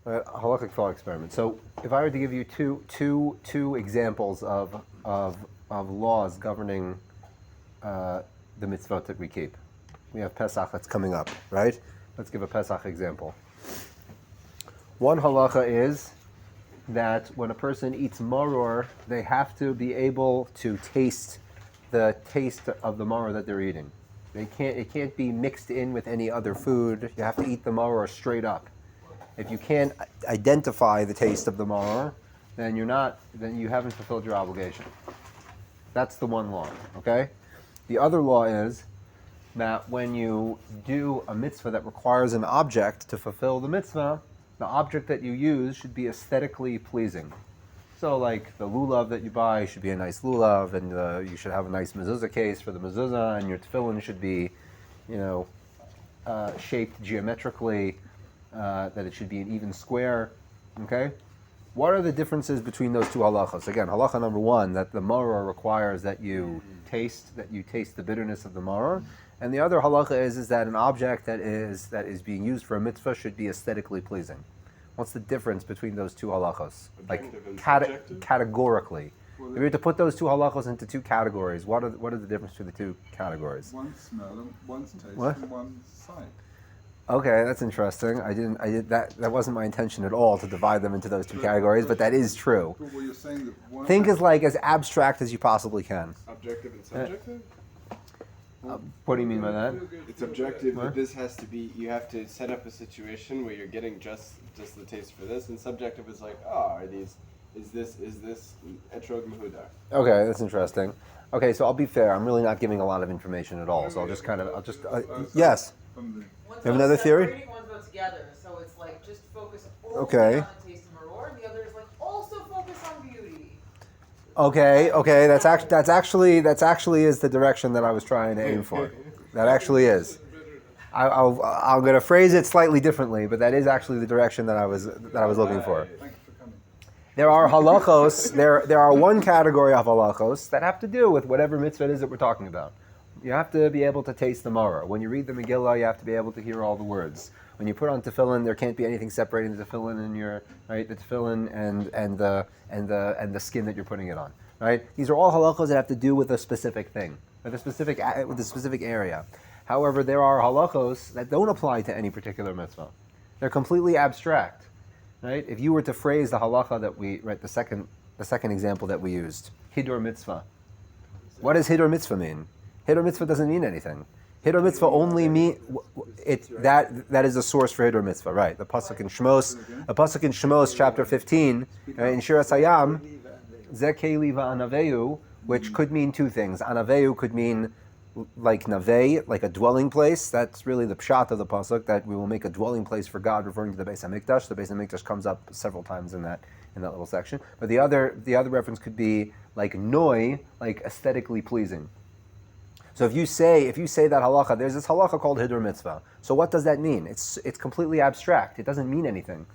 Halachic thought experiment. So, if I were to give you two examples of laws governing the mitzvot that we keep, we have Pesach that's coming up, right? Let's give a Pesach example. One halacha is that when a person eats maror, they have to be able to taste the taste of the maror that they're eating. It can't be mixed in with any other food. You have to eat the maror straight up. If you can't identify the taste of the maror, then you haven't fulfilled your obligation. That's the one law, okay? The other law is that when you do a mitzvah that requires an object to fulfill the mitzvah, the object that you use should be aesthetically pleasing. So like the lulav that you buy should be a nice lulav, and you should have a nice mezuzah case for the mezuzah, and your tefillin should be, shaped geometrically, that it should be an even square, okay? What are the differences between those two halachas? Again, halacha number one, that the maror requires that you taste the bitterness of the maror, and the other halacha is that an object that is being used for a mitzvah should be aesthetically pleasing. What's the difference between those two halachos? Categorically. If we were to put those two halachos into two categories, what are the difference between the two categories? One smell and one's taste and one sight. Okay, that's interesting. That wasn't my intention at all to divide them into those two categories, but that is true. Well, you're saying that think as abstract as you possibly can. Objective and subjective? What do you mean by that? It's objective that this has to be, you have to set up a situation where you're getting just the taste for this, and subjective is like, is this etrog mehudar? Okay, that's interesting. Okay, so I'll be fair, I'm really not giving a lot of information at all, so yes. You have another theory? Ones go together, so it's like just focus only Okay. on the taste of maror, and the other is like also focus on beauty. Okay, that's actually is the direction that I was trying to aim for. That actually is. I'm going to phrase it slightly differently, but that is actually the direction that I was looking for. Thank you for coming. There are halachos. There are one category of halachos that have to do with whatever mitzvah it is that we're talking about. You have to be able to taste the maror. When you read the Megillah, you have to be able to hear all the words. When you put on tefillin, there can't be anything separating the tefillin and the tefillin and the skin that you're putting it on. Right? These are all halachos that have to do with a specific thing, with a specific area. However, there are halachos that don't apply to any particular mitzvah. They're completely abstract. Right? If you were to phrase the halacha that the second example that we used, hidur mitzvah. What does hidur mitzvah mean? Hidur mitzvah doesn't mean anything. Hidur mitzvah only that is the source for hidur mitzvah, right? The pasuk in Shmos, chapter 15, in Shiras Hayam, Zekeli va'anaveu, which could mean two things. Anaveu could mean like navei, like a dwelling place. That's really the pshat of the pasuk, that we will make a dwelling place for God, referring to the Beis Hamikdash. The Beis Hamikdash comes up several times in that little section. But the other reference could be like noi, like aesthetically pleasing. So if you say that halacha, there's this halacha called hidur mitzvah. So what does that mean? It's completely abstract. It doesn't mean anything.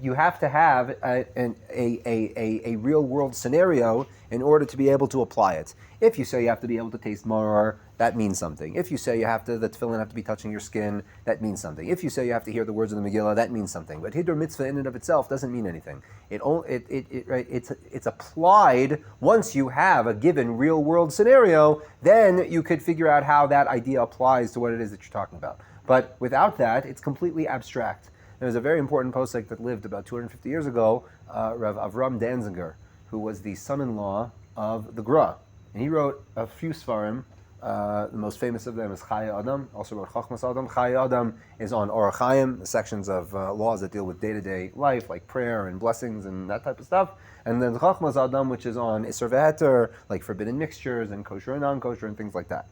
You have to have a real world scenario in order to be able to apply it. If you say you have to be able to taste maror, that means something. If you say the tefillin have to be touching your skin, that means something. If you say you have to hear the words of the Megillah, that means something. But hidur mitzvah in and of itself doesn't mean anything. It's applied once you have a given real world scenario. Then you could figure out how that idea applies to what it is that you're talking about. But without that, it's completely abstract. There was a very important posek that lived about 250 years ago, Rav Avram Danziger, who was the son-in-law of the Gra. And he wrote a few svarim. The most famous of them is Chaya Adam, also wrote Chachmas Adam. Chaya Adam is on Orach Chaim, the sections of laws that deal with day-to-day life, like prayer and blessings and that type of stuff. And then Chachmas Adam, which is on Isser V'Heter, like forbidden mixtures and kosher and non-kosher and things like that.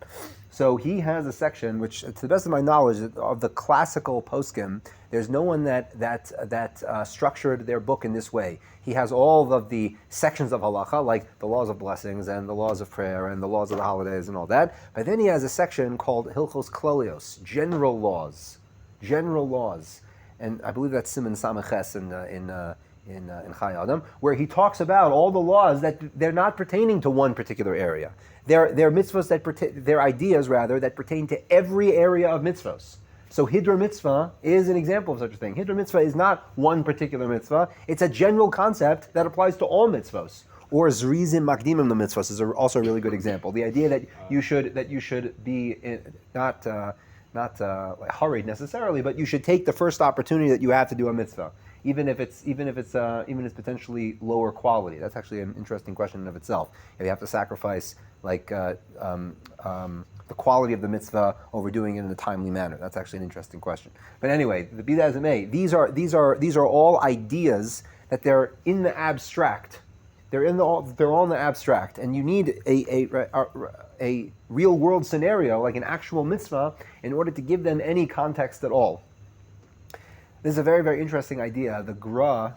So he has a section which, to the best of my knowledge, of the classical poskim, there's no one that structured their book in this way. He has all of the sections of halacha, like the laws of blessings and the laws of prayer and the laws of the holidays and all that. But then he has a section called Hilchos Klolios, general laws. And I believe that's Siman Samaches in Chai Adam, where he talks about all the laws that they're not pertaining to one particular area. They're mitzvos they're ideas that pertain to every area of mitzvos. So Hidra mitzvah is an example of such a thing. Hidra mitzvah is not one particular mitzvah. It's a general concept that applies to all mitzvos. Or zrizim makdimim the mitzvahs is also a really good example. The idea that you should be not like hurried necessarily, but you should take the first opportunity that you have to do a mitzvah, even if it's potentially lower quality. That's actually an interesting question in of itself. If you have to sacrifice the quality of the mitzvah over doing it in a timely manner, that's actually an interesting question. But anyway, be that as it may, these are all ideas that they're in the abstract. They're all in the abstract, and you need a real world scenario, like an actual mitzvah, in order to give them any context at all. This is a very, very interesting idea. The Gra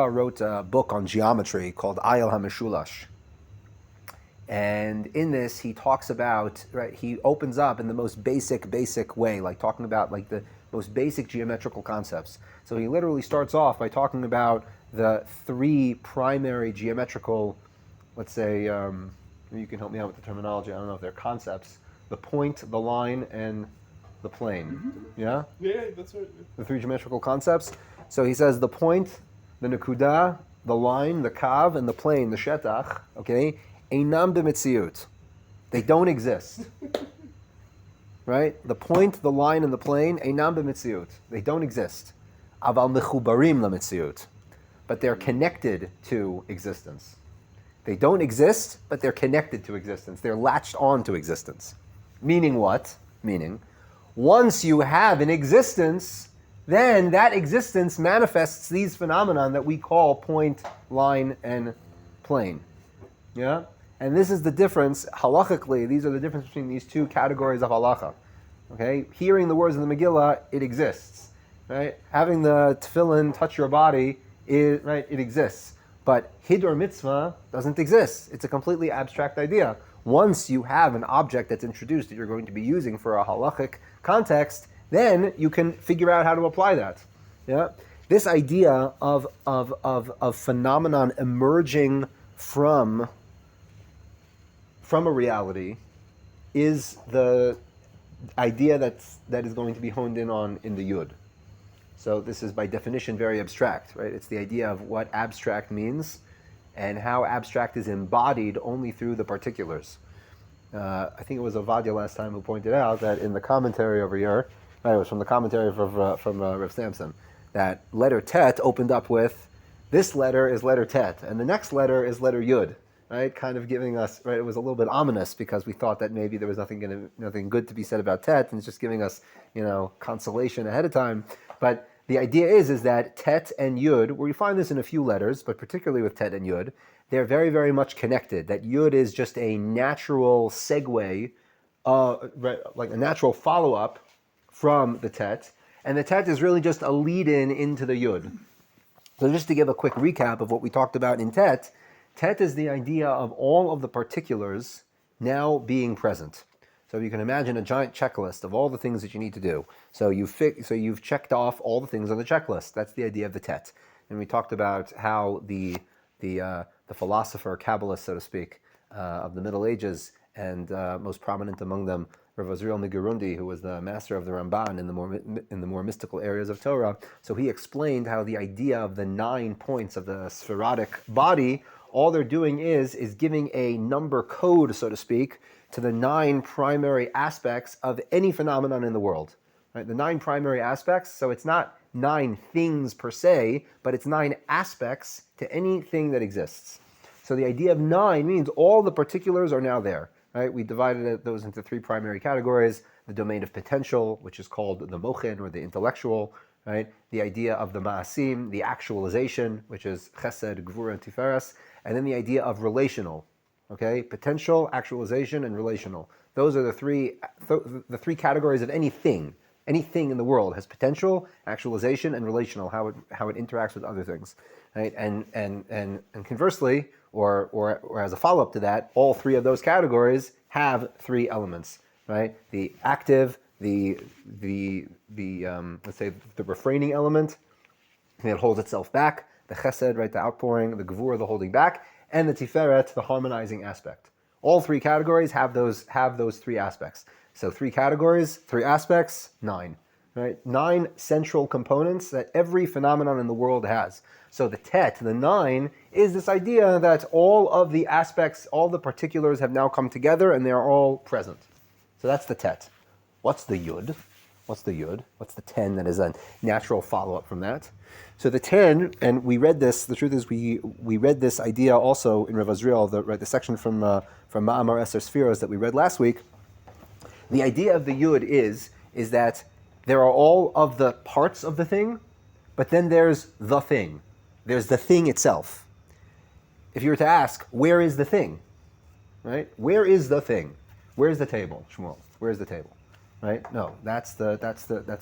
wrote a book on geometry called Ayel HaMeshulash. And in this, he talks about, he opens up in the most basic way, like talking about like the most basic geometrical concepts. So he literally starts off by talking about the three primary geometrical, let's say, you can help me out with the terminology, I don't know if they're concepts, the point, the line, and the plane. Mm-hmm. Yeah? Yeah, that's right. The three geometrical concepts. So he says the point, the nekuda, the line, the kav, and the plane, the shetach, okay, einam b'metziut. They don't exist. Right? The point, the line, and the plane, einam b'metziut. They don't exist. Aval mechubarim l'metziut. But they're connected to existence. They don't exist, but they're connected to existence. They're latched on to existence. Meaning what? Meaning, once you have an existence, then that existence manifests these phenomena that we call point, line, and plane. Yeah? And this is the difference, halachically, these are the difference between these two categories of halacha. Okay? Hearing the words of the Megillah, it exists. Right? Having the tefillin touch your body, it exists. But Hidra mitzvah doesn't exist. It's a completely abstract idea. Once you have an object that's introduced that you're going to be using for a halachic context, then you can figure out how to apply that. Yeah? This idea of phenomenon emerging from a reality is the idea that is going to be honed in on in the Yud. So this is by definition very abstract, right? It's the idea of what abstract means and how abstract is embodied only through the particulars. I think it was Ovadia last time who pointed out that in the commentary over here, it was from the commentary from Rav Samson, that letter Tet opened up with, this letter is letter Tet, and the next letter is letter Yud, right? Kind of giving us, right? It was a little bit ominous because we thought that maybe there was nothing good to be said about Tet, and it's just giving us, consolation ahead of time. But the idea is that Tet and Yud, where you find this in a few letters, but particularly with Tet and Yud, they're very, very much connected. That Yud is just a natural segue, like a natural follow-up from the Tet, and the Tet is really just a lead-in into the Yud. So just to give a quick recap of what we talked about in Tet, Tet is the idea of all of the particulars now being present. So you can imagine a giant checklist of all the things that you need to do. So you've checked off all the things on the checklist. That's the idea of the Tet. And we talked about how the philosopher, Kabbalist, so to speak, of the Middle Ages, and most prominent among them, Rav Azriel Migerundi, who was the master of the Ramban in the more mystical areas of Torah. So he explained how the idea of the 9 points of the spherotic body, all they're doing is giving a number code, so to speak, to the 9 primary aspects of any phenomenon in the world. Right? The 9 primary aspects, so it's not 9 things per se, but it's 9 aspects to anything that exists. So the idea of 9 means all the particulars are now there. Right? We divided those into 3 primary categories: the domain of potential, which is called the mochen, or the intellectual, right? The idea of the ma'asim, the actualization, which is chesed, gvura, and tiferes, and then the idea of relational. Okay, potential, actualization, and relational. Those are the three categories of anything. Anything in the world has potential, actualization, and relational. How it interacts with other things, right? And conversely, or as a follow up to that, all 3 of those categories have 3 elements, right? The active, the let's say the refraining element, that holds itself back. The chesed, right, the outpouring. The gevura, the holding back. And the tiferet, the harmonizing aspect. All 3 categories have those 3 aspects. So 3 categories, 3 aspects, 9. Right? 9 central components that every phenomenon in the world has. So the tet, the 9, is this idea that all of the aspects, all the particulars have now come together and they are all present. So that's the tet. What's the yud? What's the yud? What's the 10 that is a natural follow-up from that? So the 10, and we read this, the truth is we read this idea also in Rav Azriel, the section from Ma'amar Eser Sfiros that we read last week. The idea of the yud is that there are all of the parts of the thing, but then there's the thing. There's the thing itself. If you were to ask, where is the thing? Right? Where is the thing? Where's the table, Shmuel? Where's the table? Right? No, that's the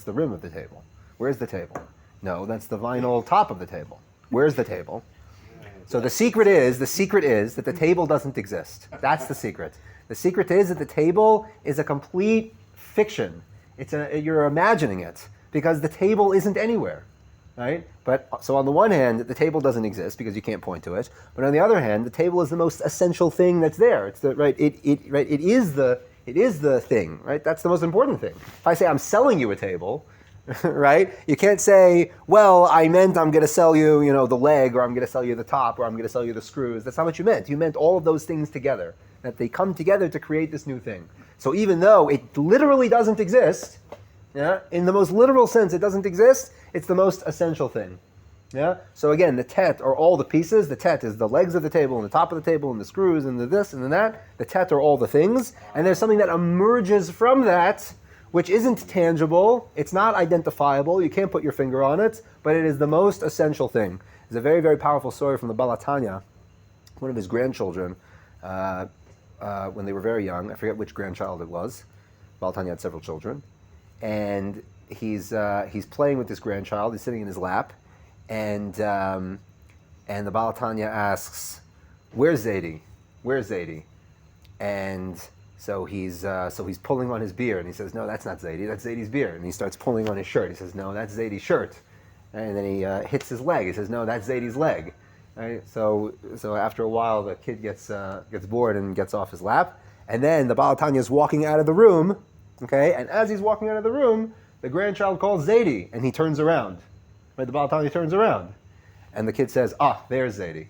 rim of the table. Where's the table? No, that's the vinyl top of the table. Where's the table? So the secret is that the table doesn't exist. That's the secret. The secret is that the table is a complete fiction. You're imagining it because the table isn't anywhere, right? But so on the one hand, the table doesn't exist because you can't point to it. But on the other hand, the table is the most essential thing that's there. It's the right. It is the thing, right? That's the most important thing. If I say I'm selling you a table, right? You can't say, well, I meant I'm going to sell you, the leg, or I'm going to sell you the top, or I'm going to sell you the screws. That's not what you meant. You meant all of those things together, that they come together to create this new thing. So even though it literally doesn't exist, yeah, in the most literal sense, it doesn't exist, it's the most essential thing. Yeah. So again, the tet are all the pieces. The tet is the legs of the table and the top of the table and the screws and the this and the that. The tet are all the things. And there's something that emerges from that, which isn't tangible. It's not identifiable. You can't put your finger on it, but it is the most essential thing. It's a very, very powerful story from the Baal Tanya. One of his grandchildren, when they were very young, I forget which grandchild it was. Baal Tanya had several children. And he's playing with this grandchild. He's sitting in his lap. And the Baal Tanya asks, "Where's Zaidi? Where's Zaidi?" And so he's pulling on his beard, and he says, "No, that's not Zaidi. That's Zaidi's beard." And he starts pulling on his shirt. He says, "No, that's Zaidi's shirt." And then he hits his leg. He says, "No, that's Zaidi's leg." Right? So after a while, the kid gets bored and gets off his lap. And then the Baal Tanya is walking out of the room. Okay, and as he's walking out of the room, the grandchild calls Zaidi, and he turns around. Right, the Baal Tanya turns around, and the kid says, there's Zaidi.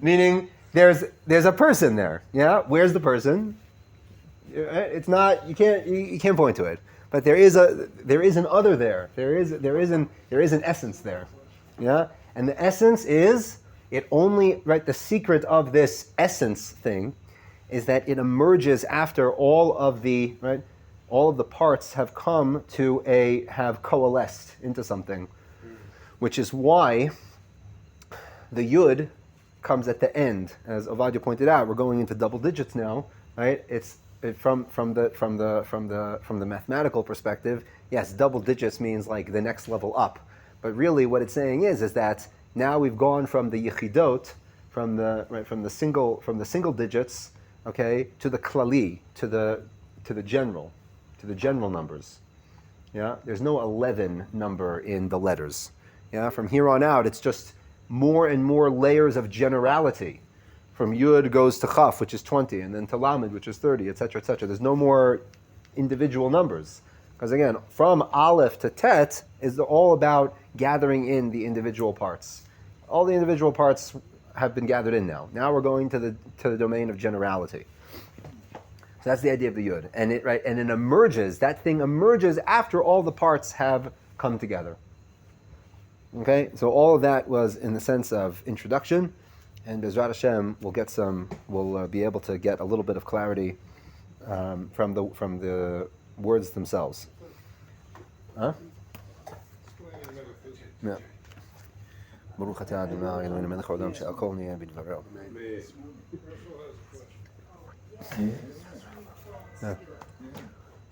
Meaning, there's a person there. Yeah, where's the person? It's not. You can't point to it. But there is an other there. There is an essence there. Yeah, and the essence is it only the secret of this essence thing is that it emerges after all of the parts have have coalesced into something, which is why the yud comes at the end. As Ovadia pointed out, we're going into double digits now, right? From the mathematical perspective, yes, double digits means like the next level up. But really, what it's saying is that now we've gone from the yechidot, from the single digits, okay, to the klali, to the general numbers. Yeah, there's no 11 number in the letters. Yeah, from here on out, it's just more and more layers of generality. From Yud goes to Chaf, which is 20, and then to Lamed, which is 30, etc., etc. There's no more individual numbers. Because again, from Aleph to Tet is all about gathering in the individual parts. All the individual parts have been gathered in now. Now we're going to the domain of generality. So that's the idea of the Yud. And it emerges, that thing emerges after all the parts have come together. Okay, so all of that was in the sense of introduction, and Bezrat Hashem we'll be able to get a little bit of clarity from the words themselves. Huh? Yeah. Baruch atah Adonai Eloheinu melech haolam she'akol niyeh bidvaro.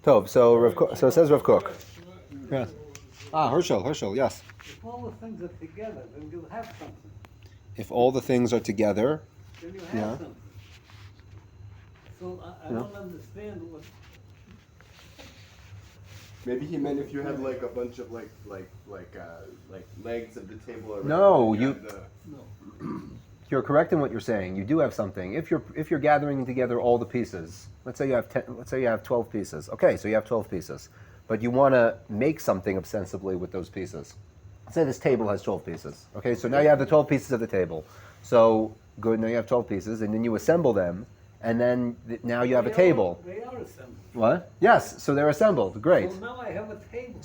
Tov, so it says Rav Kook. Yes. Herschel, yes. If all the things are together, then you'll have something. If all the things are together, Then you have something. So I don't understand what. Maybe he meant if you had like a bunch of like legs of the table. No, have you're correct in what you're saying. You do have something. If you're gathering together all the pieces, let's say you have 12 pieces. Okay, so you have 12 pieces, but you want to make something ostensibly with those pieces. Let's say this table has 12 pieces. Okay, so now you have the 12 pieces of the table. So good, now you have 12 pieces, and then you assemble them, and then now you have a table. They are assembled. What? Yes, so they're assembled. Great. So now I have a table.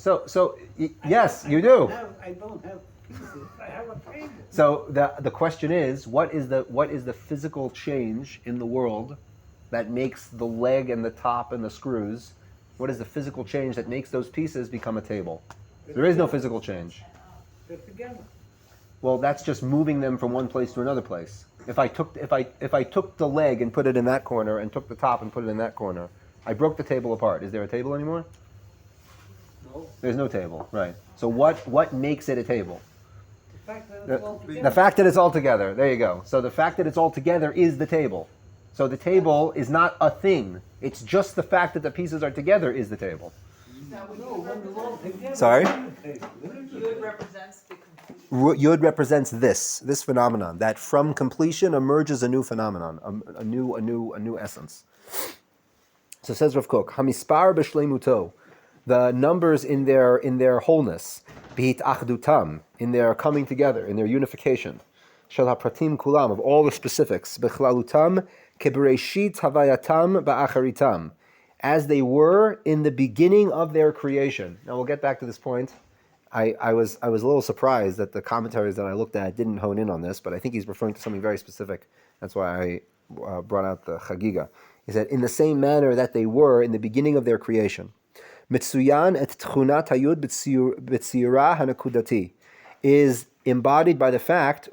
Yes, you do. I don't have pieces. I have a table. So the question is, what is the physical change in the world that makes the leg and the top and the screws? What is the physical change that makes those pieces become a table? There is no physical change. They're together. Well, that's just moving them from one place to another place. If I took the leg and put it in that corner and took the top and put it in that corner, I broke the table apart. Is there a table anymore? No. There's no table, right? So what makes it a table? The fact that it's all together. The fact that it's all together. There you go. So the fact that it's all together is the table. So the table is not a thing. It's just the fact that the pieces are together is the table. Is that what No, Yud when they're all represents? together. Sorry? it's a table. Yud represents the completion. Yud represents this phenomenon, that from completion emerges a new phenomenon, a new essence. So says Rav Kook, Hamispar b'shleimuto, the numbers in their wholeness, b'hit achdutam, in their coming together, in their unification, shel hapratim kulam, of all the specifics, b'chlalutam kebereshit havayatam ba'acharitam, as they were in the beginning of their creation. Now we'll get back to this point. I was a little surprised that the commentaries that I looked at didn't hone in on this, but I think he's referring to something very specific. That's why I brought out the Chagiga. He said, in the same manner that they were in the beginning of their creation. Mitsuyan et tchunat hayud b'tzira hanakudati is embodied by the fact,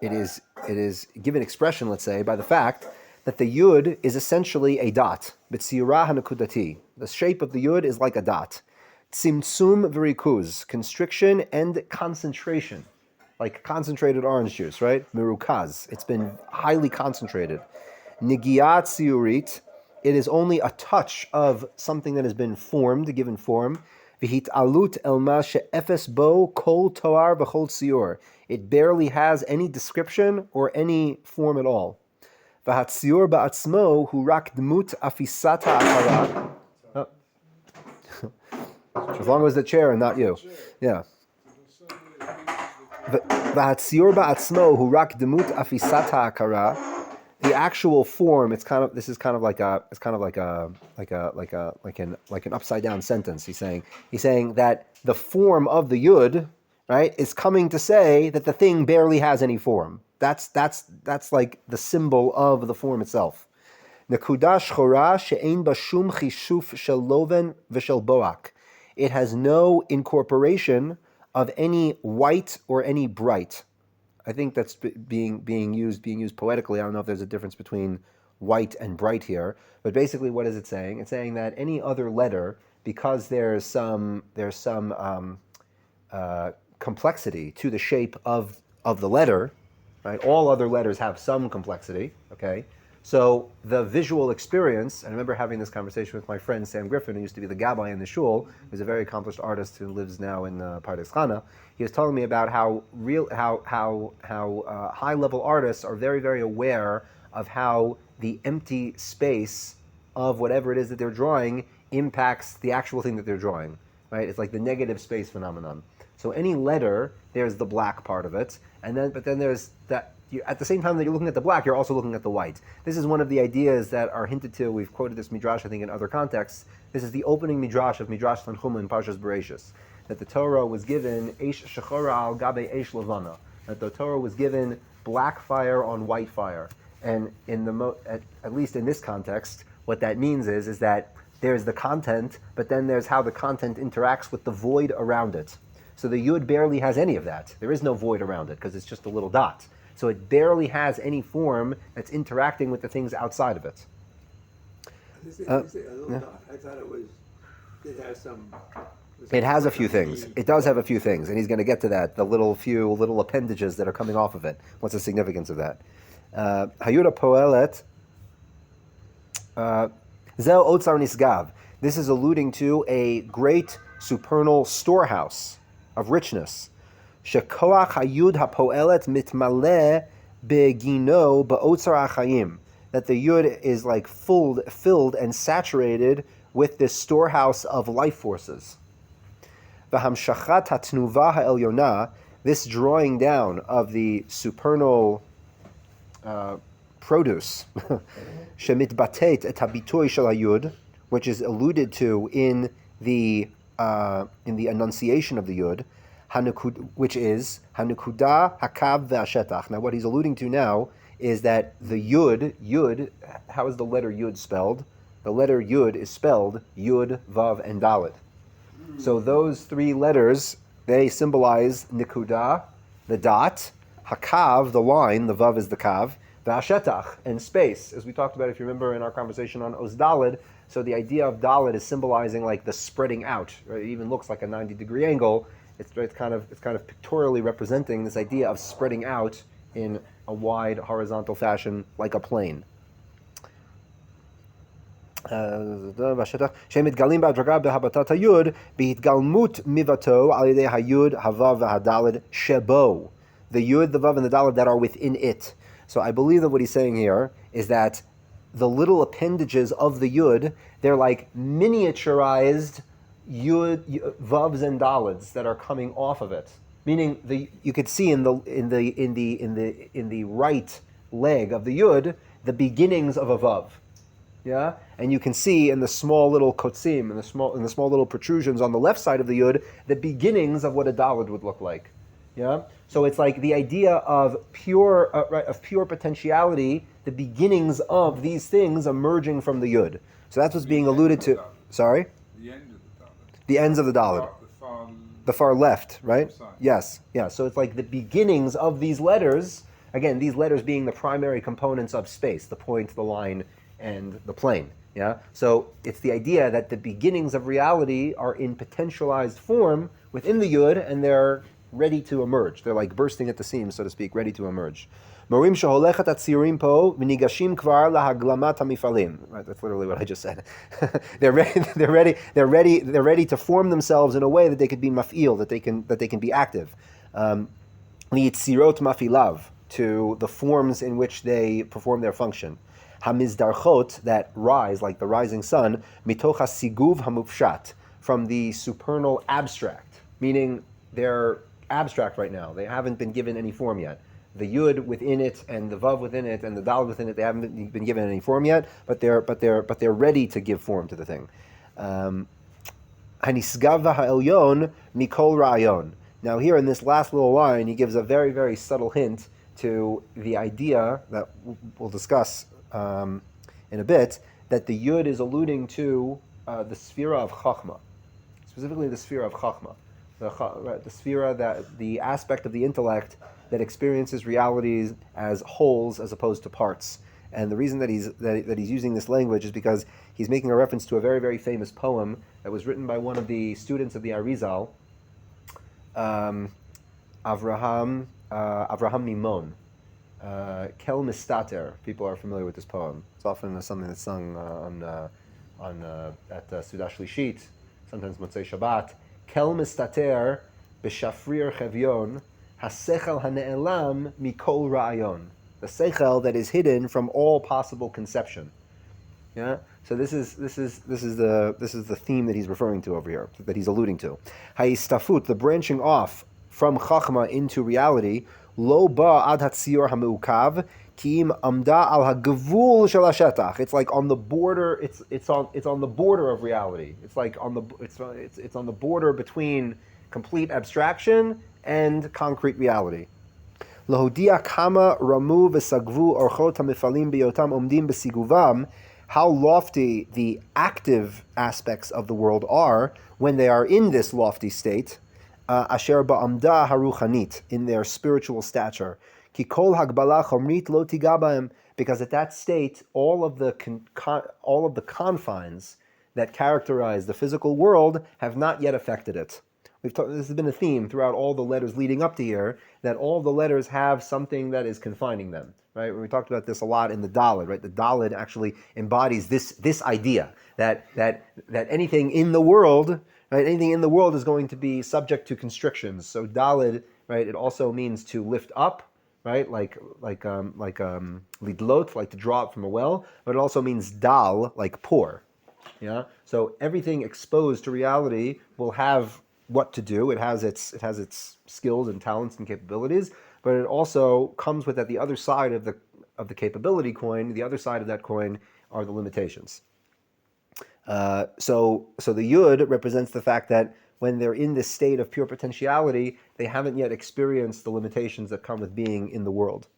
it is given expression, let's say, by the fact that the yud is essentially a dot. B'tzira hanakudati. The shape of the yud is like a dot. Tzimtzum v'rikuz, constriction and concentration. Like concentrated orange juice, right? Mirukaz. It's been highly concentrated. Nigiyat siurit. It is only a touch of something that has been formed, given form. V'hit alut elma she'efes bo kol toar v'chol siur. It barely has any description or any form at all. V'hat siur ba'atzmo hu rak dmut afisat ha'akara. As long as the chair and not you. Yeah. V'hatzior ba'atzmo hu rak demut afisat ha'akara. The actual form, it's kind of like an upside down sentence. He's saying that the form of the yud, right, is coming to say that the thing barely has any form. That's like the symbol of the form itself. Nekuda shchora she'ein ba shum chishuf shel loven v'shel boak. It has no incorporation of any white or any bright. I think that's being used poetically. I don't know if there's a difference between white and bright here, but basically, what is it saying? It's saying that any other letter, because there's some complexity to the shape of the letter, right? All other letters have some complexity. Okay. So the visual experience, I remember having this conversation with my friend Sam Griffin, who used to be the gabbai in the shul, who's a very accomplished artist who lives now in Pardes Chana. He was telling me about how high-level artists are very, very aware of how the empty space of whatever it is that they're drawing impacts the actual thing that they're drawing. Right? It's like the negative space phenomenon. So any letter, there's the black part of it, but then there's that. At the same time that you're looking at the black, you're also looking at the white. This is one of the ideas that are hinted to. We've quoted this midrash, I think, in other contexts. This is the opening midrash of Midrash Tanchuma in Parshas Bereishis, that the Torah was given eish shechora al gabe eish levana, that the Torah was given black fire on white fire. And in at least in this context, what that means is that there's the content, but then there's how the content interacts with the void around it. So the yud barely has any of that. There is no void around it because it's just a little dot. So it barely has any form that's interacting with the things outside of it. A little dot. I thought it has some. It has a few things. It does have a few things, and he's going to get to that. The few little appendages that are coming off of it. What's the significance of that? Hayura poelet. Zel otzar nisgav. This is alluding to a great supernal storehouse of richness. shekoach hayud hapoelet mitmale begino ba'otzar achayim. That the yud is like filled and saturated with this storehouse of life forces. V'hamshachat hatnuva ha'elyona, this drawing down of the supernal produce, shemitbatet et habitoy shel hayud, which is alluded to in the enunciation of the yud, which is hanukuda hakav ve'ashetach. Now, what he's alluding to now is that the yud, how is the letter yud spelled? The letter yud is spelled yud, vav, and dalet. So those three letters, they symbolize nikuda, the dot, hakav, the line, the vav is the kav, ve'ashetach, and space, as we talked about, if you remember in our conversation on Oz Daled. So the idea of dalet is symbolizing like the spreading out. Right? It even looks like a 90-degree angle. It's kind of pictorially representing this idea of spreading out in a wide horizontal fashion, like a plane. שמתגלים בהדרגה בהבטת היוד בהתגלמות מיבתו על ידי היוד, הוו והדלת שבו. The yud, the vav, and the dalet that are within it. So I believe that what he's saying here is that the little appendages of the yud, they're like miniaturized yud, vavs and daleds that are coming off of it. Meaning, you could see in the right leg of the yud the beginnings of a vav. Yeah, and you can see in the small little kotzim, in the small little protrusions on the left side of the yud, the beginnings of what a daled would look like. Yeah, so it's like the idea of pure potentiality, the beginnings of these things emerging from the yud. So that's what's being alluded to. Sorry, The end of the dalet. the ends of the daled, the far left, right? Side. Yes, yeah. So it's like the beginnings of these letters. Again, these letters being the primary components of space, the point, the line, and the plane. Yeah. So it's the idea that the beginnings of reality are in potentialized form within the yud, and they're ready to emerge. They're like bursting at the seams, so to speak, ready to emerge. Morim sheholechet atzirim po v'nigashim kvar lahaglamat hamifalim. Right, that's literally what I just said. They're ready to form themselves in a way that they could be maf'il, that they can be active. Liyitzirot mafilav, to the forms in which they perform their function. Hamizdarchot, that rise, like the rising sun, mitoch hasiguv hamufshat, from the supernal abstract, meaning they're abstract right now. They haven't been given any form yet. The yud within it and the vav within it and the dal within it, they haven't been given any form yet, but they're ready to give form to the thing. Hanisgav ha'elyon mikol ra'ayon. Now here in this last little line, he gives a very, very subtle hint to the idea that we'll discuss in a bit, that the yud is alluding to the sphera of chachma, specifically the sphera of chachma, the sphera, that the aspect of the intellect that experiences realities as wholes as opposed to parts. And the reason that he's using this language is because he's making a reference to a very, very famous poem that was written by one of the students of the Arizal, Avraham Mimon. Kel Mistater. People are familiar with this poem. It's often something that's sung at Sudah Shlishit, sometimes Motzei Shabbat. Kel Mistater b'shafrir chevyon hasechel hane'elam mikol ra'ayon. The seichel that is hidden from all possible conception. Yeah. So this is the theme that he's referring to over here, that he's alluding to. Ha'istafut, the branching off from chachma into reality. Lo ba ad hatzior hameukav ki im amda al hagvul shel hashetach. It's like on the border. It's on the border of reality. It's like on the border between complete abstraction and concrete reality. Lahodia kama ramu v'sagvu orchot hamifalim biyotam omdim b'siguvam. How lofty the active aspects of the world are when they are in this lofty state. Asher ba'amda haruchanit, in their spiritual stature. Ki kol hagbala chomrit lo tiga b'hem, because at that state, all of the confines that characterize the physical world have not yet affected it. This has been a theme throughout all the letters leading up to here, that all the letters have something that is confining them. Right? We talked about this a lot in the Daled, right? The Daled actually embodies this idea that anything in the world, right? Anything in the world is going to be subject to constrictions. So Daled, right? It also means to lift up, right? Like lidlot, like to draw up from a well. But it also means dal, like pour. Yeah. So everything exposed to reality will have what to do. It has its skills and talents and capabilities, but it also comes with at the other side of the capability coin. The other side of that coin are the limitations. So the yud represents the fact that when they're in this state of pure potentiality, they haven't yet experienced the limitations that come with being in the world.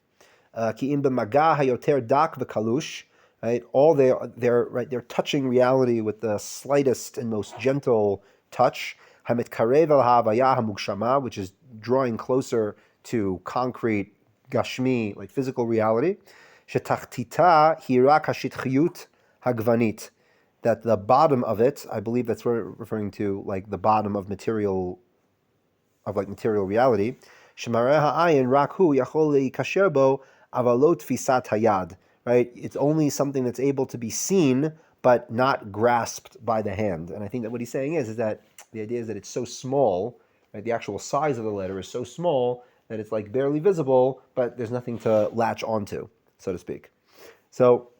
Ki im b'maga hayoter dak v'kalush, right? They're touching reality with the slightest and most gentle touch. Hamit karev el ha'avaya hamugshama, which is drawing closer to concrete gashmi, like physical reality. Shetachtita hirak hashitchiyut hagvanit, that the bottom of it, I believe that's referring to like the bottom of material reality. Shemareh ha'ayin rakhu yachol leikasher bo avalot fisat hayad, right? It's only something that's able to be seen but not grasped by the hand. And I think that what he's saying is that the idea is that it's so small, right? The actual size of the letter is so small that it's like barely visible, but there's nothing to latch onto, so to speak. So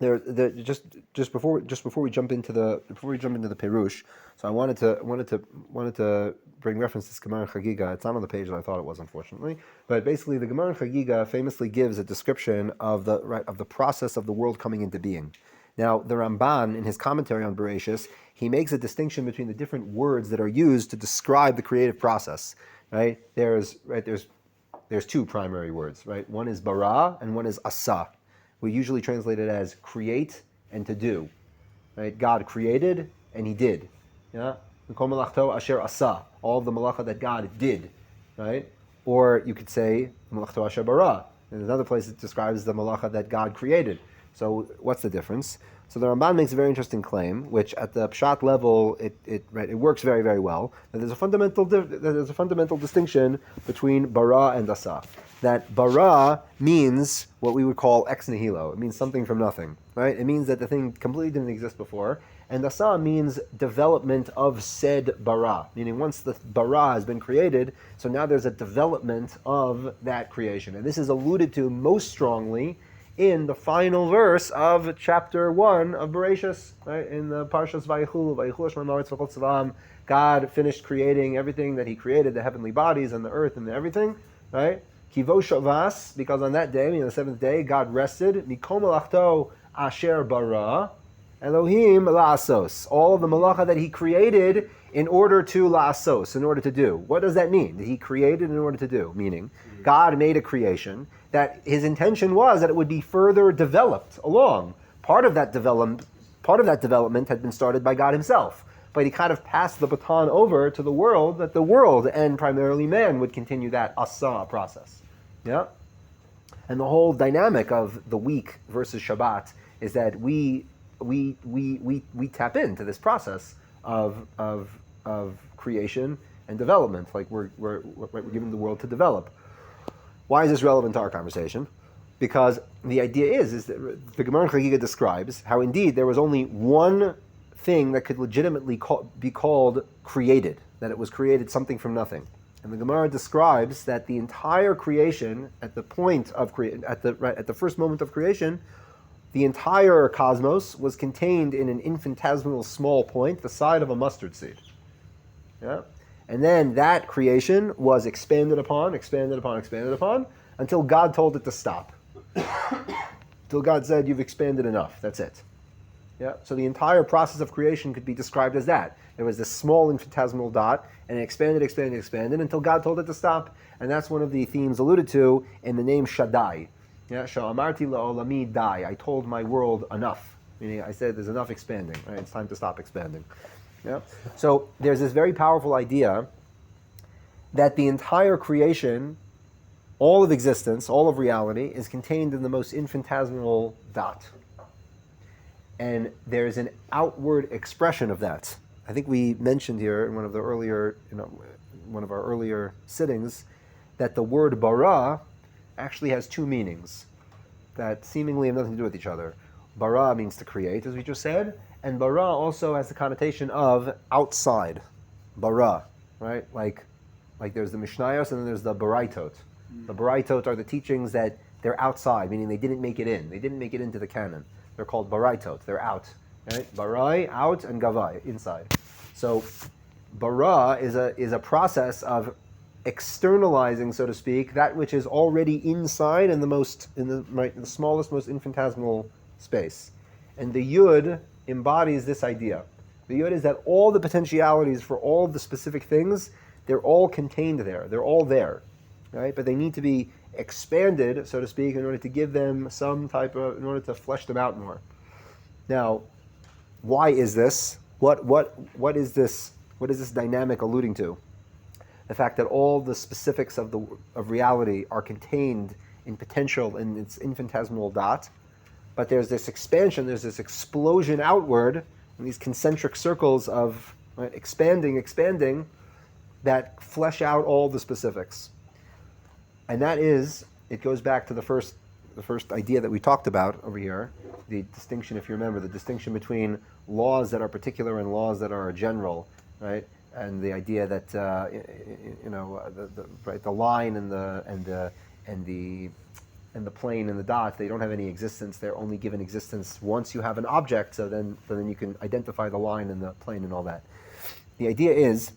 just before we jump into the Perush, so I wanted to bring reference to this Gemara in Chagiga. It's not on the page that I thought it was, unfortunately. But basically, the Gemara in Chagiga famously gives a description of the process of the world coming into being. Now, the Ramban, in his commentary on Bereshis, he makes a distinction between the different words that are used to describe the creative process. Right? There's two primary words. Right? One is bara and one is asa. We usually translate it as create and to do. Right? God created and He did. Yeah. Asher asa. All of the malacha that God did. Right? Or you could say malachto asher bara. There's another place that describes the malacha that God created. So what's the difference? So the Ramban makes a very interesting claim, which at the pshat level it works very, very well. That there's a fundamental distinction between bara and asa. That bara means what we would call ex nihilo. It means something from nothing, right? It means that the thing completely didn't exist before. And asa means development of said bara, meaning once the bara has been created, so now there's a development of that creation. And this is alluded to most strongly in the final verse of chapter 1 of Bereshis, right? In the Parshas Vayichulu, God finished creating everything that He created, the heavenly bodies and the earth and everything, right? Kivo Shavas, because on that day, meaning the seventh day, God rested. Mikom malachto asher bara, Elohim la'asos. All of the malacha that He created in order to la'asos, in order to do. What does that mean? That He created in order to do, meaning God made a creation that His intention was that it would be further developed along. Part of that development had been started by God Himself, but He kind of passed the baton over to the world, that the world and primarily man would continue that asa process. Yeah, and the whole dynamic of the week versus Shabbat is that we tap into this process of creation and development. Like we're given the world to develop. Why is this relevant to our conversation? Because the idea is that the Gemara in Chagiga describes how indeed there was only one thing that could legitimately be called created, that it was created something from nothing. And the Gemara describes that the entire creation, at the point of at the first moment of creation, the entire cosmos was contained in an infinitesimal small point, the size of a mustard seed. Yeah. And then that creation was expanded upon, until God told it to stop. Until God said, "You've expanded enough. That's it." Yeah. So the entire process of creation could be described as that. There was this small infinitesimal dot, and it expanded until God told it to stop. And that's one of the themes alluded to in the name Shaddai. Yeah. Sha'amarti la'olami dai. I told my world enough. Meaning, I said, "There's enough expanding. Right? It's time to stop expanding." Yeah. So there's this very powerful idea that the entire creation, all of existence, all of reality, is contained in the most infinitesimal dot. And there's an outward expression of that. I think we mentioned here in one of our earlier sittings that the word bara actually has two meanings that seemingly have nothing to do with each other. Bara means to create, as we just said, and bara also has the connotation of outside. Bara, right? Like Like there's the Mishnayos and then there's the Baraitot. The Baraitot are the teachings that they're outside, meaning they didn't make it in. They didn't make it into the canon. They're called Baraitot. They're out. Right? Barai, out, and Gavai, inside. So bara is a process of externalizing, so to speak, that which is already inside in the smallest, most infinitesimal space. And the yud embodies this idea. The yud is that all the potentialities for all of the specific things, they're all contained there. They're all there, right? But they need to be expanded, so to speak, in order to give them in order to flesh them out more. Now, why is this? What is this? What is this dynamic alluding to? The fact that all the specifics of reality are contained in potential in its infinitesimal dot, but there's this expansion, there's this explosion outward, in these concentric circles of expanding, that flesh out all the specifics. And it goes back to the first idea that we talked about over here, the distinction, if you remember, the distinction between laws that are particular and laws that are general, right? And the idea that the line and the plane and the dot, they don't have any existence. They're only given existence once you have an object. So then you can identify the line and the plane and all that. The idea is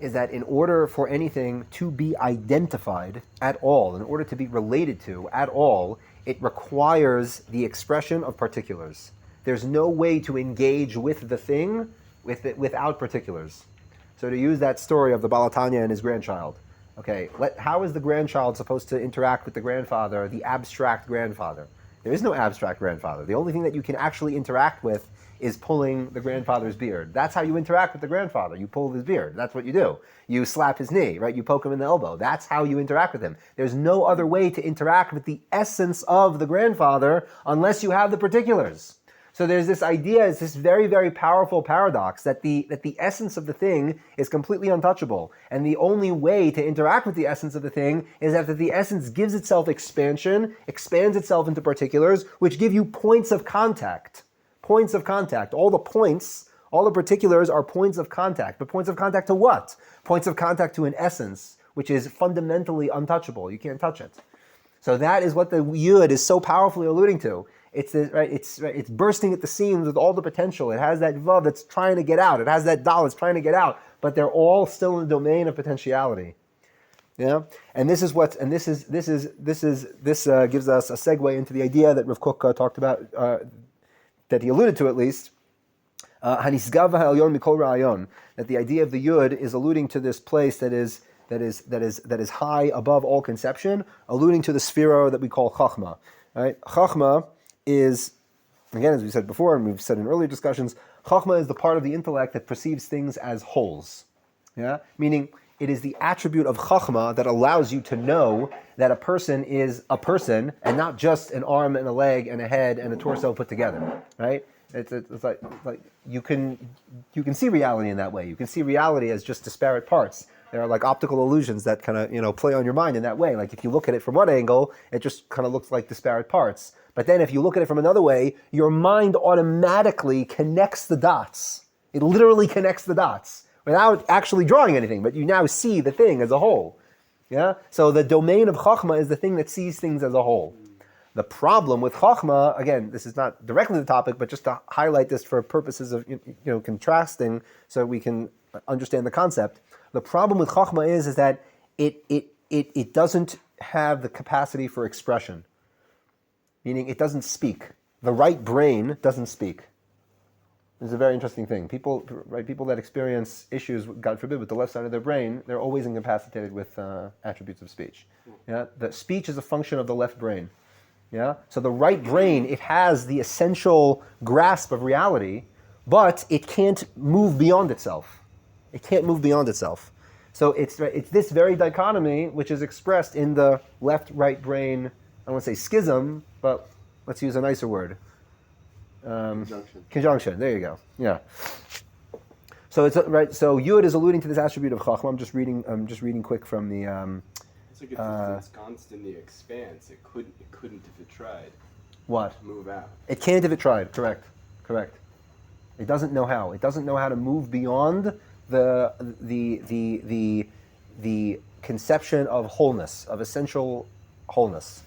that in order for anything to be identified at all, in order to be related to at all, it requires the expression of particulars. There's no way to engage with the thing without particulars. So to use that story of the Balatanya and his grandchild, okay, how is the grandchild supposed to interact with the grandfather, the abstract grandfather? There is no abstract grandfather. The only thing that you can actually interact with is pulling the grandfather's beard. That's how you interact with the grandfather. You pull his beard. That's what you do. You slap his knee, right? You poke him in the elbow. That's how you interact with him. There's no other way to interact with the essence of the grandfather unless you have the particulars. So there's this idea, it's this very, very powerful paradox that the essence of the thing is completely untouchable. And the only way to interact with the essence of the thing is that the essence gives itself expansion, expands itself into particulars, which give you points of contact. Points of contact. All the particulars are points of contact. But points of contact to what? Points of contact to an essence, which is fundamentally untouchable. You can't touch it. So that is what the yud is so powerfully alluding to. It's bursting at the seams with all the potential. It has that vav that's trying to get out. It has that dal that's trying to get out. But they're all still in the domain of potentiality. Yeah, and this gives us a segue into the idea that Rav Kook talked about, that he alluded to at least. Hanisgav ha'elyon mikol ra'ayon, that the idea of the yud is alluding to this place that is high above all conception, alluding to the sphera that we call chachma. Right? Chachma is, again, as we said before, and we've said in earlier discussions, chachma is the part of the intellect that perceives things as wholes. Yeah, meaning it is the attribute of chachma that allows you to know that a person is a person and not just an arm and a leg and a head and a torso put together. Right? It's like you can see reality in that way. You can see reality as just disparate parts. There are like optical illusions that kind of play on your mind in that way. Like if you look at it from one angle, it just kind of looks like disparate parts. But then if you look at it from another way, your mind automatically connects the dots. It literally connects the dots without actually drawing anything. But you now see the thing as a whole. Yeah. So the domain of chachma is the thing that sees things as a whole. The problem with chachma, again, this is not directly the topic, but just to highlight this for purposes of contrasting, so we can understand the concept. The problem with chachma is that it doesn't have the capacity for expression, meaning it doesn't speak. The right brain doesn't speak. This is a very interesting thing. People that experience issues, God forbid, with the left side of their brain, they're always incapacitated with attributes of speech. Yeah, the speech is a function of the left brain. Yeah, so the right brain, it has the essential grasp of reality, but it can't move beyond itself. It can't move beyond itself. So it's this very dichotomy which is expressed in the left-right brain, I don't want to say schism, but let's use a nicer word. Conjunction. There you go. Yeah. So it's right. So Yud is alluding to this attribute of Chachma. I'm just reading quick from the. It's like it's constant in the expanse. It couldn't if it tried. What? Move out. It can't if it tried. Correct. It doesn't know how. It doesn't know how to move beyond the the conception of wholeness, of essential wholeness.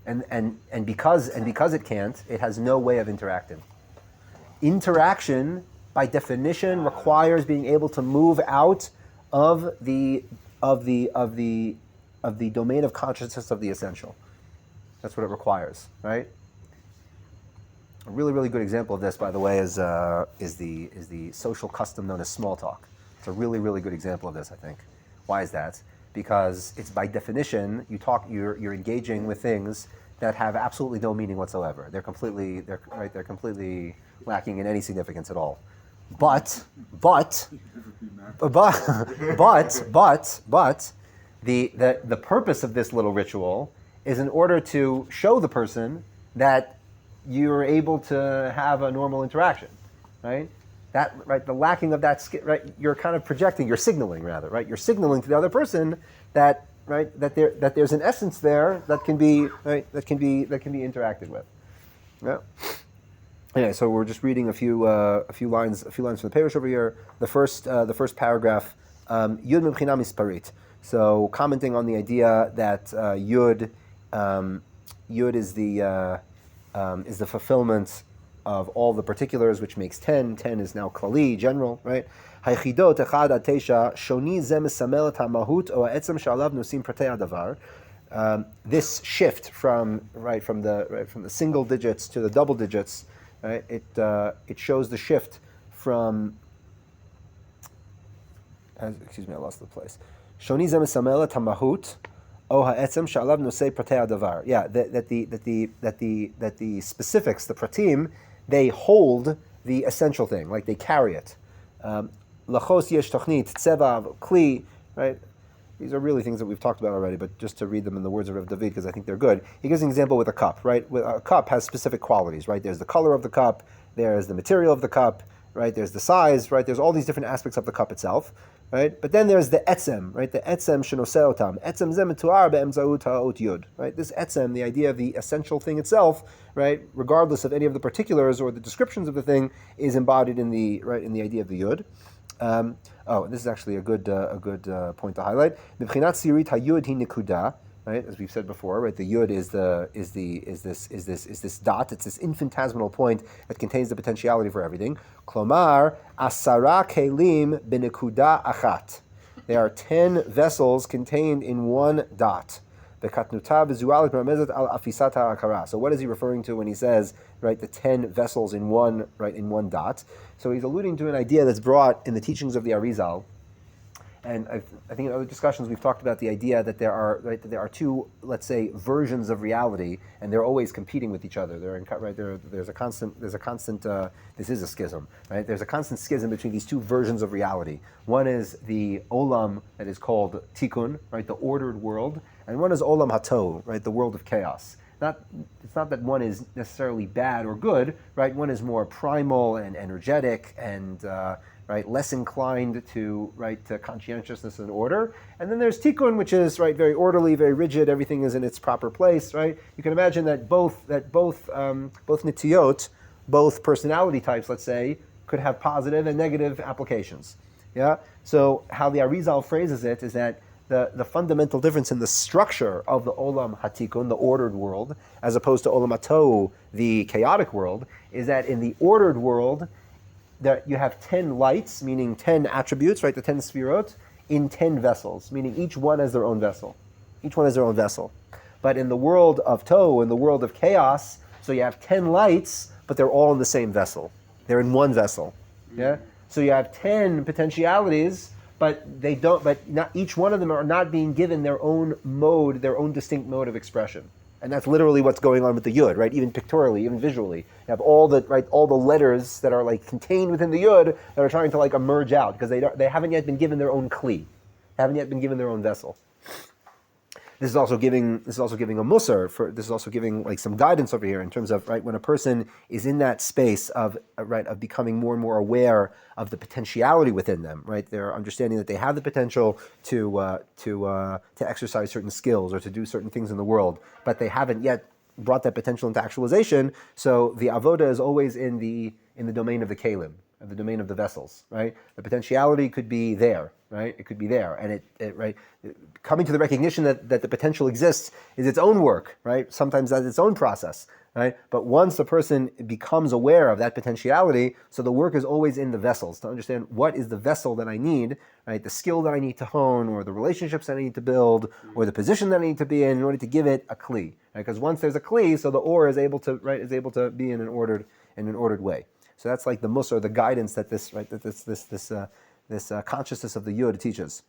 And because it can't, it has no way of interacting. Interaction, by definition, requires being able to move out of the domain of consciousness of the essential. That's what it requires, right? A really, really good example of this, by the way, is the social custom known as small talk. It's a really, really good example of this, I think. Why is that? Because it's by definition, you're engaging with things that have absolutely no meaning whatsoever. They're completely lacking in any significance at all. But the purpose of this little ritual is in order to show the person that you're able to have a normal interaction, right? That, right, the lacking of that, right, you're kind of projecting, you're signaling rather, right? You're signaling to the other person that, right, that there's an essence there that can be, right, that can be interacted with. Yeah. Anyway, so we're just reading a few lines from the parish over here. The first paragraph, Yud Mibchina Misparit. So commenting on the idea that Yud is the fulfillment of all the particulars, which makes 10. 10 is now klali, general, right? Haychidot echad ad tesha shoni ze mesamel et hamahut o ha'etzem sha'alav nosim pratei hadavar. This shift from the single digits to the double digits, right? It shows the shift from. Excuse me, I lost the place. Shoni ze mesamel et hamahut. Oh, ha'etzem sha'alav nosei pratei hadavar. Yeah, that the specifics, the pratim, they hold the essential thing, like they carry it. Lachos yesh tochnit tzeva kli, right? These are really things that we've talked about already, but just to read them in the words of Rav David, because I think they're good. He gives an example with a cup, right? A cup has specific qualities, right? There's the color of the cup, there's the material of the cup, right? There's the size, right? There's all these different aspects of the cup itself, right? But then there's the etzem, right? The etzem shenoseotam. Etzem zeh metuar be'emzaut ha'ot yud, right? This etzem, the idea of the essential thing itself, right? Regardless of any of the particulars or the descriptions of the thing, is embodied in the idea of the yud. This is actually a good point to highlight. Mibchinat sirit hayud hi nikuda. Right, as we've said before, right, the yud is this dot. It's this infinitesimal point that contains the potentiality for everything. Klomar asara kelim benekuda achat. There are 10 vessels contained in one dot. So what is he referring to when he says, right, the 10 vessels in one dot? So he's alluding to an idea that's brought in the teachings of the Arizal. And I think in other discussions we've talked about the idea that there are two, let's say, versions of reality, and they're always competing with each other. There's a constant. This is a schism, right? There's a constant schism between these two versions of reality. One is the olam that is called tikkun, right, the ordered world, and one is olam hato, right, the world of chaos. It's not that one is necessarily bad or good, right? One is more primal and energetic and right, less inclined to conscientiousness and order. And then there's tikkun, which is right, very orderly, very rigid. Everything is in its proper place, right? You can imagine that both nitiyot, both personality types, let's say, could have positive and negative applications. Yeah. So how the Arizal phrases it is that the fundamental difference in the structure of the olam hatikun, the ordered world, as opposed to olam hato, the chaotic world, is that in the ordered world, that you have 10 lights, meaning 10 attributes, right, the 10 sfirot, in 10 vessels, meaning each one has their own vessel. Each one has their own vessel. But in the world of Toh, in the world of chaos, so you have 10 lights, but they're all in the same vessel. They're in one vessel. Yeah? So you have 10 potentialities, but not each one of them are not being given their own mode, their own distinct mode of expression. And that's literally what's going on with the yud, right? Even pictorially, even visually, you have all the letters that are like contained within the yud that are trying to like emerge out because they haven't yet been given their own kli, haven't yet been given their own vessel. This is also giving a musar for. This is also giving like some guidance over here in terms of right when a person is in that space of of becoming more and more aware of the potentiality within them. Right, they're understanding that they have the potential to exercise certain skills or to do certain things in the world, but they haven't yet brought that potential into actualization. So the avoda is always in the domain of the kalim. the domain of the vessels, right? The potentiality could be there, right? It could be there, and right, coming to the recognition that the potential exists is its own work, right? Sometimes that's its own process, right? But once the person becomes aware of that potentiality, so the work is always in the vessels to understand what is the vessel that I need, right? The skill that I need to hone, or the relationships that I need to build, or the position that I need to be in order to give it a kli, right? Because once there's a kli, so the or is able to be in an ordered way. So that's like the musar, the guidance that this consciousness of the yud teaches.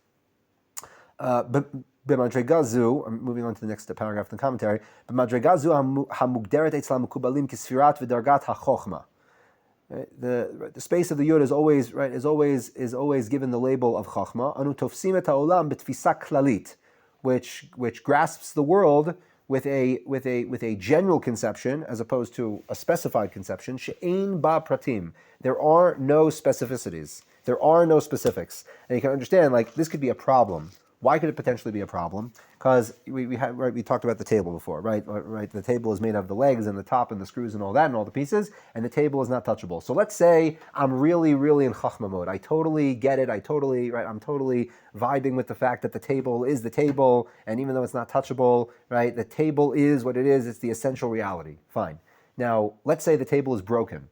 B'madregazu, I'm moving on to the next paragraph in the commentary. B'madregazu hamugderet etzlam mukubalim kisfirat v'dargat hachochma. The space of the yud is always given the label of chochma. Anu tofsim et haolam b'tfisa klalit, which grasps the world with a general conception as opposed to a specified conception. She'ein ba pratim. There are no specificities. There are no specifics, and you can understand like this could be a problem. Why could it potentially be a problem? Because we talked about the table before, right? The table is made of the legs and the top and the screws and all that and all the pieces, and the table is not touchable. So let's say I'm really, really in chachma mode. I totally get it. I'm totally vibing with the fact that the table is the table, and even though it's not touchable, right? The table is what it is. It's the essential reality. Fine. Now, let's say the table is broken.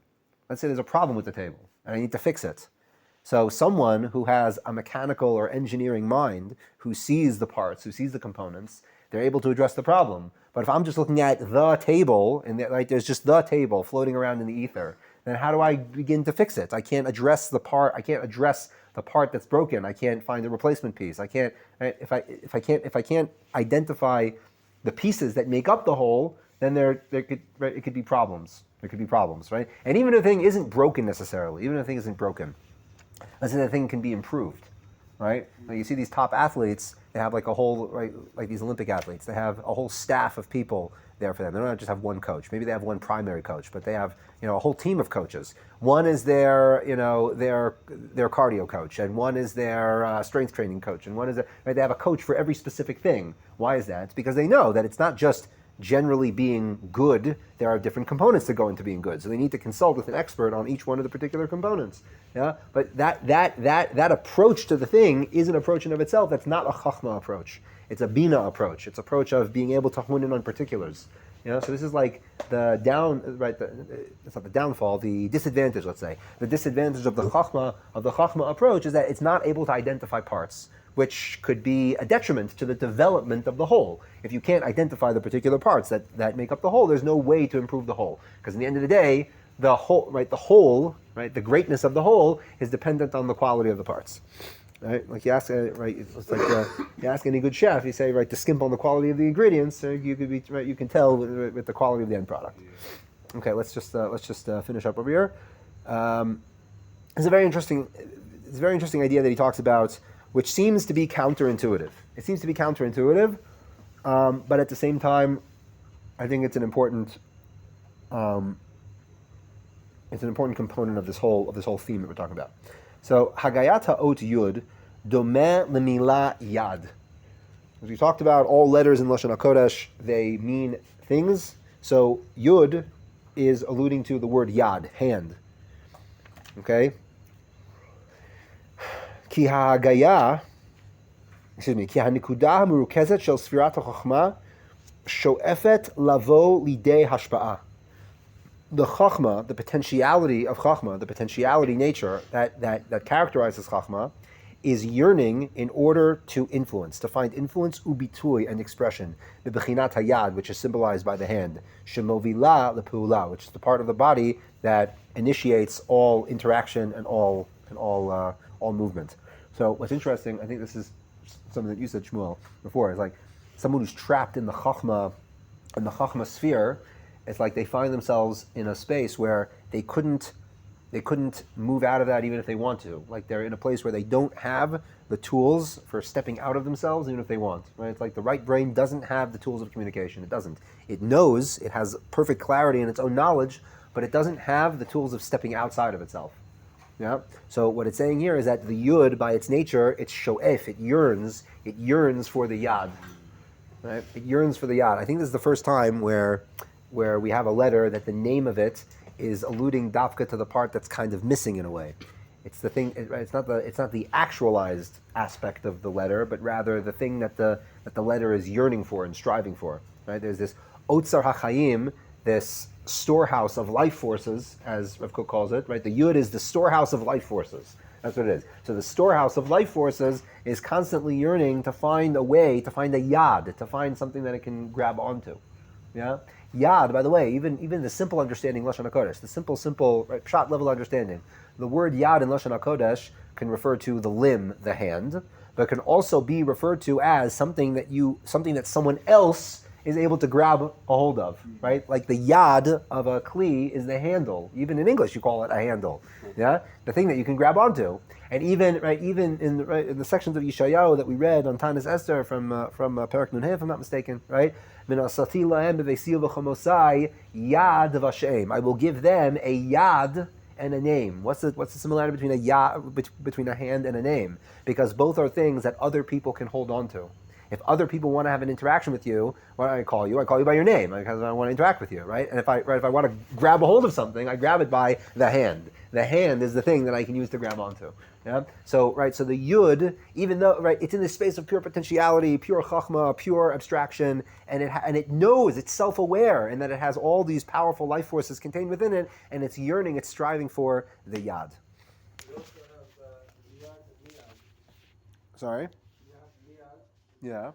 Let's say there's a problem with the table, and I need to fix it. So someone who has a mechanical or engineering mind, who sees the parts, who sees the components, they're able to address the problem. But if I'm just looking at the table, and there's just the table floating around in the ether, then how do I begin to fix it? I can't address the part. I can't address the part that's broken. I can't find a replacement piece. I can't. If I can't identify the pieces that make up the whole, then it could be problems. There could be problems, right? And even if the thing isn't broken necessarily, let's say the thing can be improved, right? Like you see these top athletes, they have like a whole, right, like these Olympic athletes, they have a whole staff of people there for them. They don't just have one coach. Maybe they have one primary coach, but they have, a whole team of coaches. One is their cardio coach, and one is their strength training coach, and one is they have a coach for every specific thing. Why is that? It's because they know that it's not just generally being good, there are different components that go into being good. So they need to consult with an expert on each one of the particular components. Yeah, but that approach to the thing is an approach in of itself. That's not a chachma approach. It's a bina approach. It's an approach of being able to hone in on particulars. So this is like the it's not the downfall, the disadvantage. Let's say the disadvantage of the chachma approach is that it's not able to identify parts, which could be a detriment to the development of the whole. If you can't identify the particular parts that make up the whole, there's no way to improve the whole. Because in the end of the day, the the greatness of the whole is dependent on the quality of the parts. Right? Like you ask, it's like you ask any good chef, you say, to skimp on the quality of the ingredients, you could be, you can tell with the quality of the end product. Okay, let's just finish up over here. It's a very interesting idea that he talks about, which seems to be counterintuitive. It seems to be counterintuitive, but at the same time, I think it's an important component of this whole theme that we're talking about. So Hagayat ha'ot yud domeh lemila yad. As we talked about, all letters in Lashon HaKodesh, they mean things. So yud is alluding to the word yad, hand. Okay. Ki ha'hagaya, ki ha'nikudah ha'merukezet shel sfirat ha'chochma sho'efet lavo lidei hashpa'ah. The chachma, the potentiality of chachma, the potentiality nature that characterizes chachma, is yearning in order to influence, to find influence, ubitui, and expression, the bechinat hayad, which is symbolized by the hand, shemovila lepuula, which is the part of the body that initiates all interaction and all movement. So what's interesting, I think this is something that you said, Shmuel, before, is like someone who's trapped in the chachma sphere. It's like they find themselves in a space where they couldn't move out of that even if they want to. Like they're in a place where they don't have the tools for stepping out of themselves even if they want. Right? It's like the right brain doesn't have the tools of communication. It doesn't. It knows, it has perfect clarity in its own knowledge, but it doesn't have the tools of stepping outside of itself. Yeah. So what it's saying here is that the yud, by its nature, it's sho'ef. It yearns for the yad. Right? It yearns for the yad. I think this is the first time where we have a letter that the name of it is alluding dafka to the part that's kind of missing in a way. It's the thing. It's not the actualized aspect of the letter, but rather the thing that the letter is yearning for and striving for. Right? There's this otzar hachayim, this storehouse of life forces, as Rav Kook calls it. Right? The yud is the storehouse of life forces. That's what it is. So the storehouse of life forces is constantly yearning to find a way, to find a yad, to find something that it can grab onto. Yeah. Yad, by the way, even the simple understanding Lashon HaKodesh, the simple right, pshat level understanding. The word yad in Lashon HaKodesh can refer to the limb, the hand, but can also be referred to as something that someone else is able to grab a hold of, right? Like the yad of a kli is the handle. Even in English, you call it a handle. Yeah, the thing that you can grab onto. And even in the sections of Yeshayahu that we read on Tanis Esther from Perek Nun Hey, if I'm not mistaken, right? Yad Vashem. I will give them a yad and a name. What's the similarity between a yad, between a hand and a name? Because both are things that other people can hold on to. If other people want to have an interaction with you, what do I call you? I call you by your name because I want to interact with you, right? And if I want to grab a hold of something, I grab it by the hand. The hand is the thing that I can use to grab onto. Yeah. So the yud, even though it's in this space of pure potentiality, pure chachma, pure abstraction, and it knows, it's self-aware, and that it has all these powerful life forces contained within it, and it's yearning, it's striving for the yad. We also have Riyad and Niyad. Sorry. You have Niyad. Yeah.